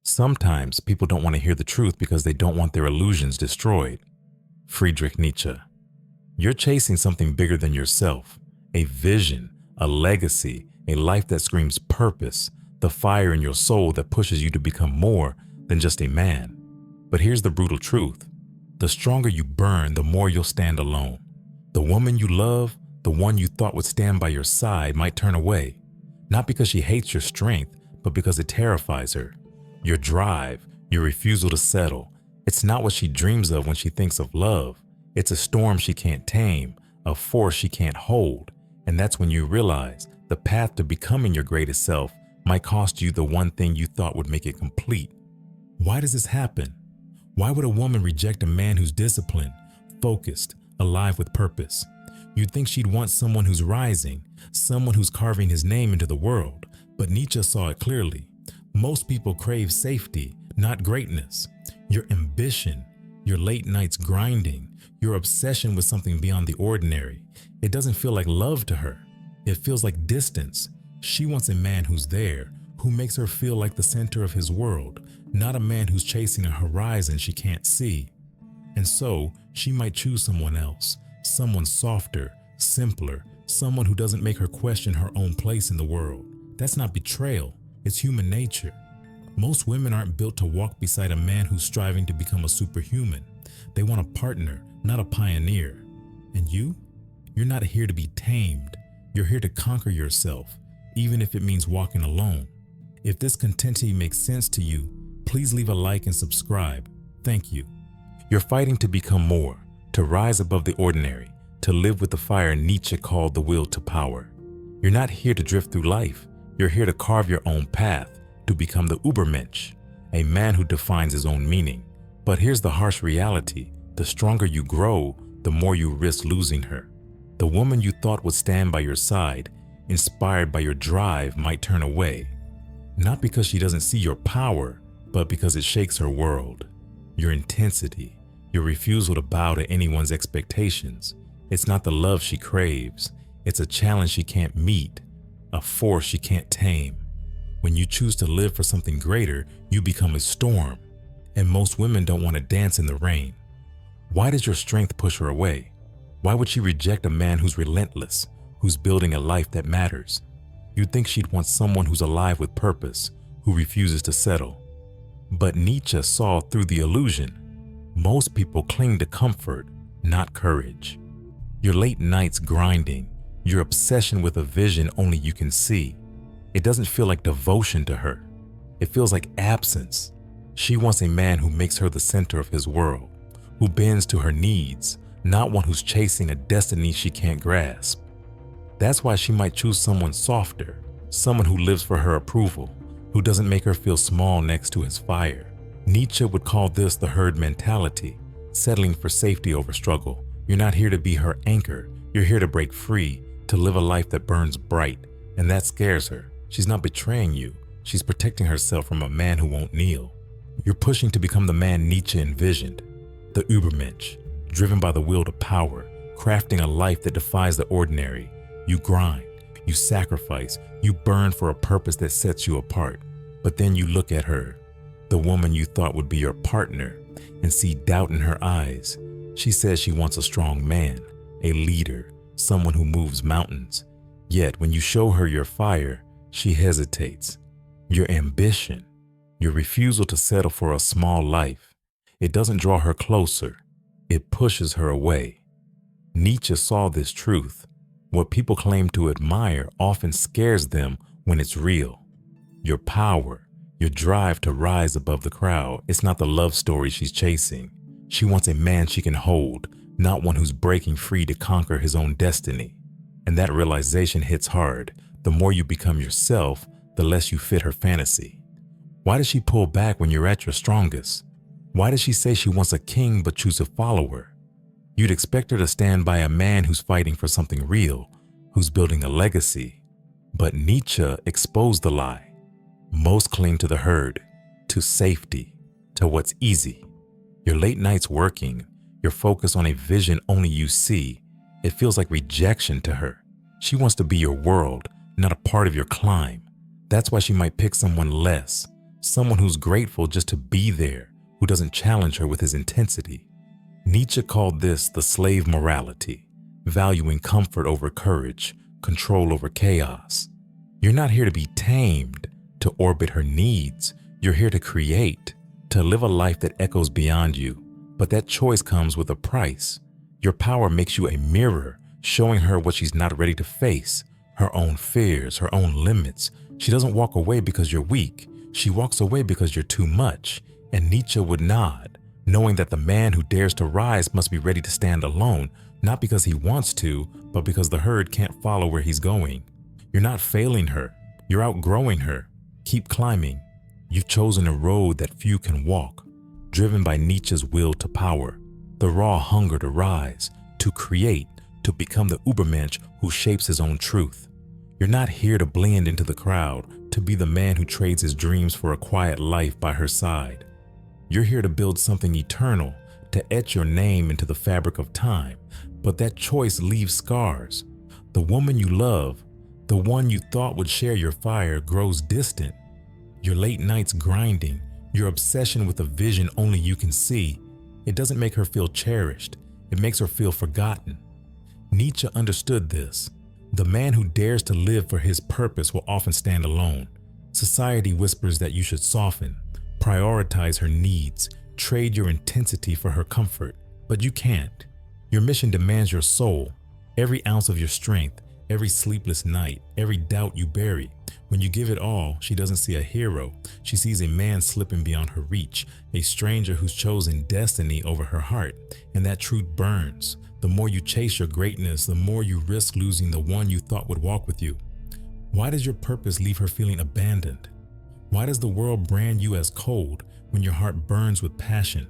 Sometimes people don't want to hear the truth because they don't want their illusions destroyed. Friedrich Nietzsche. You're chasing something bigger than yourself, a vision, a legacy, a life that screams purpose, the fire in your soul that pushes you to become more than just a man. But here's the brutal truth. The stronger you burn, the more you'll stand alone. The woman you love, the one you thought would stand by your side, might turn away. Not because she hates your strength, but because it terrifies her. Your drive, your refusal to settle. It's not what she dreams of when she thinks of love. It's a storm she can't tame, a force she can't hold. And that's when you realize the path to becoming your greatest self might cost you the one thing you thought would make it complete. Why does this happen? Why would a woman reject a man who's disciplined, focused, alive with purpose? You'd think she'd want someone who's rising, someone who's carving his name into the world. But Nietzsche saw it clearly. Most people crave safety, not greatness. Your ambition, your late nights grinding, your obsession with something beyond the ordinary. It doesn't feel like love to her. It feels like distance. She wants a man who's there, who makes her feel like the center of his world, not a man who's chasing a horizon she can't see. And so, she might choose someone else, someone softer, simpler, someone who doesn't make her question her own place in the world. That's not betrayal, it's human nature. Most women aren't built to walk beside a man who's striving to become a superhuman. They want a partner, not a pioneer. And you? You're not here to be tamed. You're here to conquer yourself, even if it means walking alone. If this content makes sense to you, please leave a like and subscribe. Thank you. You're fighting to become more, to rise above the ordinary, to live with the fire Nietzsche called the will to power. You're not here to drift through life. You're here to carve your own path, to become the Übermensch, a man who defines his own meaning. But here's the harsh reality. The stronger you grow, the more you risk losing her. The woman you thought would stand by your side, inspired by your drive, might turn away. Not because she doesn't see your power, but because it shakes her world. Your intensity, your refusal to bow to anyone's expectations. It's not the love she craves. It's a challenge she can't meet, a force she can't tame. When you choose to live for something greater, you become a storm. And most women don't want to dance in the rain. Why does your strength push her away? Why would she reject a man who's relentless, who's building a life that matters? You'd think she'd want someone who's alive with purpose, who refuses to settle. But Nietzsche saw through the illusion. Most people cling to comfort, not courage. Your late nights grinding, your obsession with a vision only you can see. It doesn't feel like devotion to her. It feels like absence. She wants a man who makes her the center of his world, who bends to her needs, not one who's chasing a destiny she can't grasp. That's why she might choose someone softer, someone who lives for her approval, who doesn't make her feel small next to his fire. Nietzsche would call this the herd mentality, settling for safety over struggle. You're not here to be her anchor. You're here to break free, to live a life that burns bright, and that scares her. She's not betraying you. She's protecting herself from a man who won't kneel. You're pushing to become the man Nietzsche envisioned, the Übermensch, driven by the will to power, crafting a life that defies the ordinary. You grind, you sacrifice, you burn for a purpose that sets you apart. But then you look at her, the woman you thought would be your partner, and see doubt in her eyes. She says she wants a strong man, a leader, someone who moves mountains. Yet when you show her your fire, she hesitates. Your ambition, your refusal to settle for a small life, it doesn't draw her closer. It pushes her away. Nietzsche saw this truth. What people claim to admire often scares them when it's real. Your power, your drive to rise above the crowd, it's not the love story she's chasing. She wants a man she can hold, not one who's breaking free to conquer his own destiny. And that realization hits hard. The more you become yourself, the less you fit her fantasy. Why does she pull back when you're at your strongest? Why does she say she wants a king but choose a follower? You'd expect her to stand by a man who's fighting for something real, who's building a legacy. But Nietzsche exposed the lie. Most cling to the herd, to safety, to what's easy. Your late nights working, your focus on a vision only you see, it feels like rejection to her. She wants to be your world, not a part of your climb. That's why she might pick someone less, someone who's grateful just to be there, who doesn't challenge her with his intensity. Nietzsche called this the slave morality, valuing comfort over courage, control over chaos. You're not here to be tamed, to orbit her needs. You're here to create, to live a life that echoes beyond you. But that choice comes with a price. Your power makes you a mirror, showing her what she's not ready to face, her own fears, her own limits. She doesn't walk away because you're weak. She walks away because you're too much. And Nietzsche would nod, knowing that the man who dares to rise must be ready to stand alone, not because he wants to, but because the herd can't follow where he's going. You're not failing her. You're outgrowing her. Keep climbing. You've chosen a road that few can walk, driven by Nietzsche's will to power, the raw hunger to rise, to create, to become the Übermensch who shapes his own truth. You're not here to blend into the crowd, to be the man who trades his dreams for a quiet life by her side. You're here to build something eternal, to etch your name into the fabric of time, but that choice leaves scars. The woman you love, the one you thought would share your fire, grows distant. Your late nights grinding, your obsession with a vision only you can see, it doesn't make her feel cherished, it makes her feel forgotten. Nietzsche understood this. The man who dares to live for his purpose will often stand alone. Society whispers that you should soften, prioritize her needs, trade your intensity for her comfort, but you can't. Your mission demands your soul, every ounce of your strength, every sleepless night, every doubt you bury. When you give it all, she doesn't see a hero. She sees a man slipping beyond her reach, a stranger who's chosen destiny over her heart, and that truth burns. The more you chase your greatness, the more you risk losing the one you thought would walk with you. Why does your purpose leave her feeling abandoned? Why does the world brand you as cold when your heart burns with passion?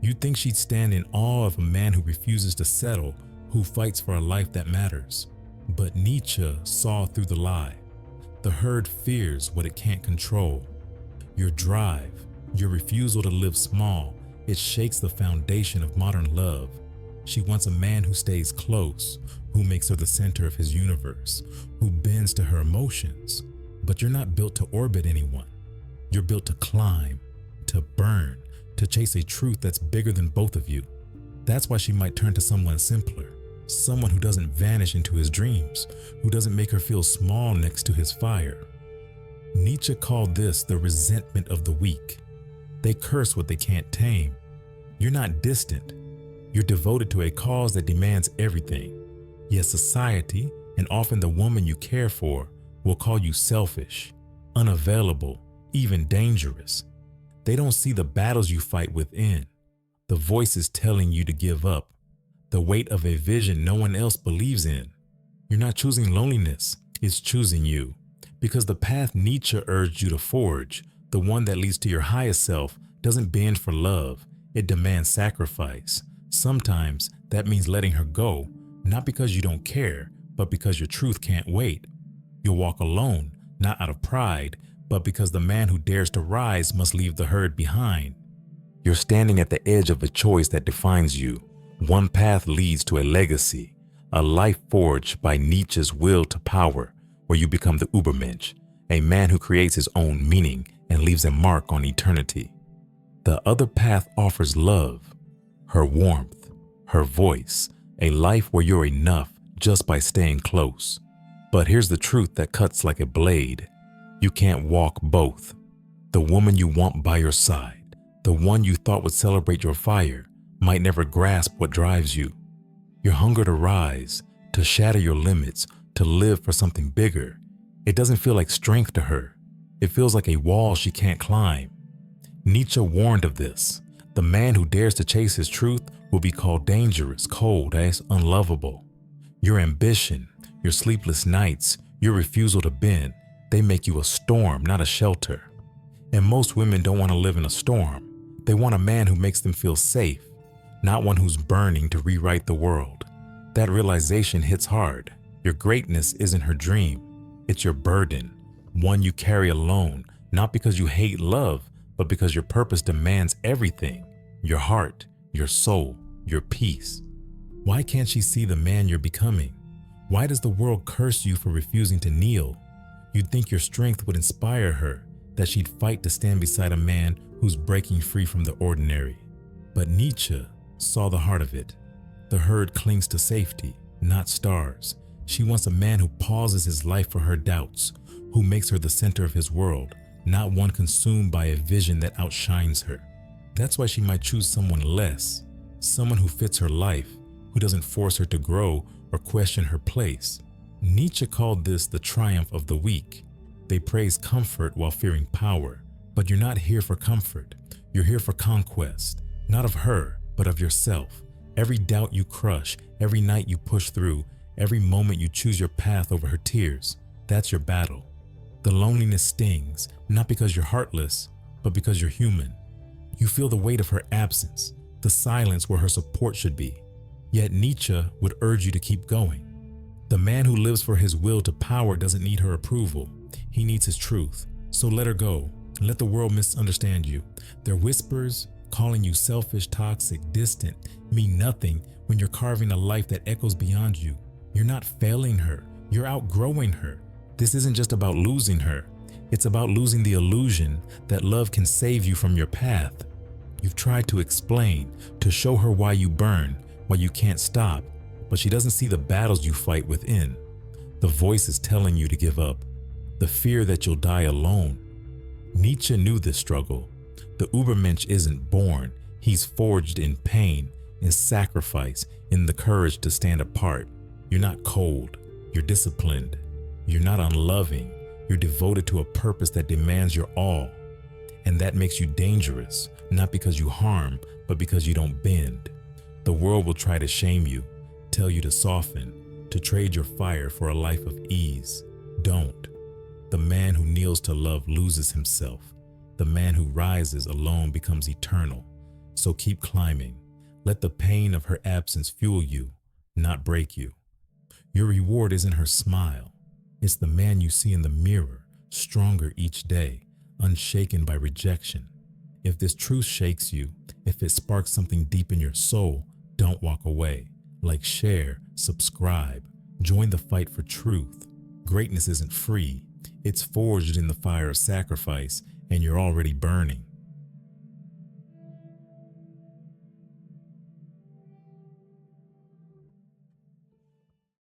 You'd think she'd stand in awe of a man who refuses to settle, who fights for a life that matters. But Nietzsche saw through the lie. The herd fears what it can't control. Your drive, your refusal to live small, it shakes the foundation of modern love. She wants a man who stays close, who makes her the center of his universe, who bends to her emotions. But you're not built to orbit anyone. You're built to climb, to burn, to chase a truth that's bigger than both of you. That's why she might turn to someone simpler, someone who doesn't vanish into his dreams, who doesn't make her feel small next to his fire. Nietzsche called this the resentment of the weak. They curse what they can't tame. You're not distant. You're devoted to a cause that demands everything. Yet society, and often the woman you care for, will call you selfish, unavailable, even dangerous. They don't see the battles you fight within, the voices telling you to give up, the weight of a vision no one else believes in. You're not choosing loneliness, it's choosing you. Because the path Nietzsche urged you to forge, the one that leads to your highest self, doesn't bend for love, it demands sacrifice. Sometimes that means letting her go, not because you don't care, but because your truth can't wait. You'll walk alone, not out of pride, but because the man who dares to rise must leave the herd behind. You're standing at the edge of a choice that defines you. One path leads to a legacy, a life forged by Nietzsche's will to power, where you become the Übermensch, a man who creates his own meaning and leaves a mark on eternity. The other path offers love, her warmth, her voice, a life where you're enough just by staying close. But here's the truth that cuts like a blade. You can't walk both. The woman you want by your side, the one you thought would celebrate your fire, might never grasp what drives you. Your hunger to rise, to shatter your limits, to live for something bigger. It doesn't feel like strength to her. It feels like a wall she can't climb. Nietzsche warned of this. The man who dares to chase his truth will be called dangerous, cold, as unlovable. Your ambition, your sleepless nights, your refusal to bend, they make you a storm, not a shelter. And most women don't want to live in a storm. They want a man who makes them feel safe, not one who's burning to rewrite the world. That realization hits hard. Your greatness isn't her dream. It's your burden, one you carry alone, not because you hate love, but because your purpose demands everything, your heart, your soul, your peace. Why can't she see the man you're becoming? Why does the world curse you for refusing to kneel? You'd think your strength would inspire her, that she'd fight to stand beside a man who's breaking free from the ordinary. But Nietzsche saw the heart of it. The herd clings to safety, not stars. She wants a man who pauses his life for her doubts, who makes her the center of his world, not one consumed by a vision that outshines her. That's why she might choose someone less, someone who fits her life, who doesn't force her to grow or question her place. Nietzsche called this the triumph of the weak. They praise comfort while fearing power, but you're not here for comfort. You're here for conquest, not of her, but of yourself. Every doubt you crush, every night you push through, every moment you choose your path over her tears, that's your battle. The loneliness stings, not because you're heartless, but because you're human. You feel the weight of her absence, the silence where her support should be. Yet Nietzsche would urge you to keep going. The man who lives for his will to power doesn't need her approval. He needs his truth. So let her go. Let the world misunderstand you. Their whispers, calling you selfish, toxic, distant, mean nothing when you're carving a life that echoes beyond you. You're not failing her. You're outgrowing her. This isn't just about losing her. It's about losing the illusion that love can save you from your path. You've tried to explain, to show her why you burn, why you can't stop, but she doesn't see the battles you fight within. The voice is telling you to give up, the fear that you'll die alone. Nietzsche knew this struggle. The Übermensch isn't born. He's forged in pain, in sacrifice, in the courage to stand apart. You're not cold. You're disciplined. You're not unloving. You're devoted to a purpose that demands your all. And that makes you dangerous, not because you harm, but because you don't bend. The world will try to shame you, tell you to soften, to trade your fire for a life of ease. Don't. The man who kneels to love loses himself. The man who rises alone becomes eternal. So keep climbing. Let the pain of her absence fuel you, not break you. Your reward isn't her smile. It's the man you see in the mirror, stronger each day, unshaken by rejection. If this truth shakes you, if it sparks something deep in your soul, don't walk away. Like, share, subscribe, join the fight for truth. Greatness isn't free. It's forged in the fire of sacrifice, and you're already burning.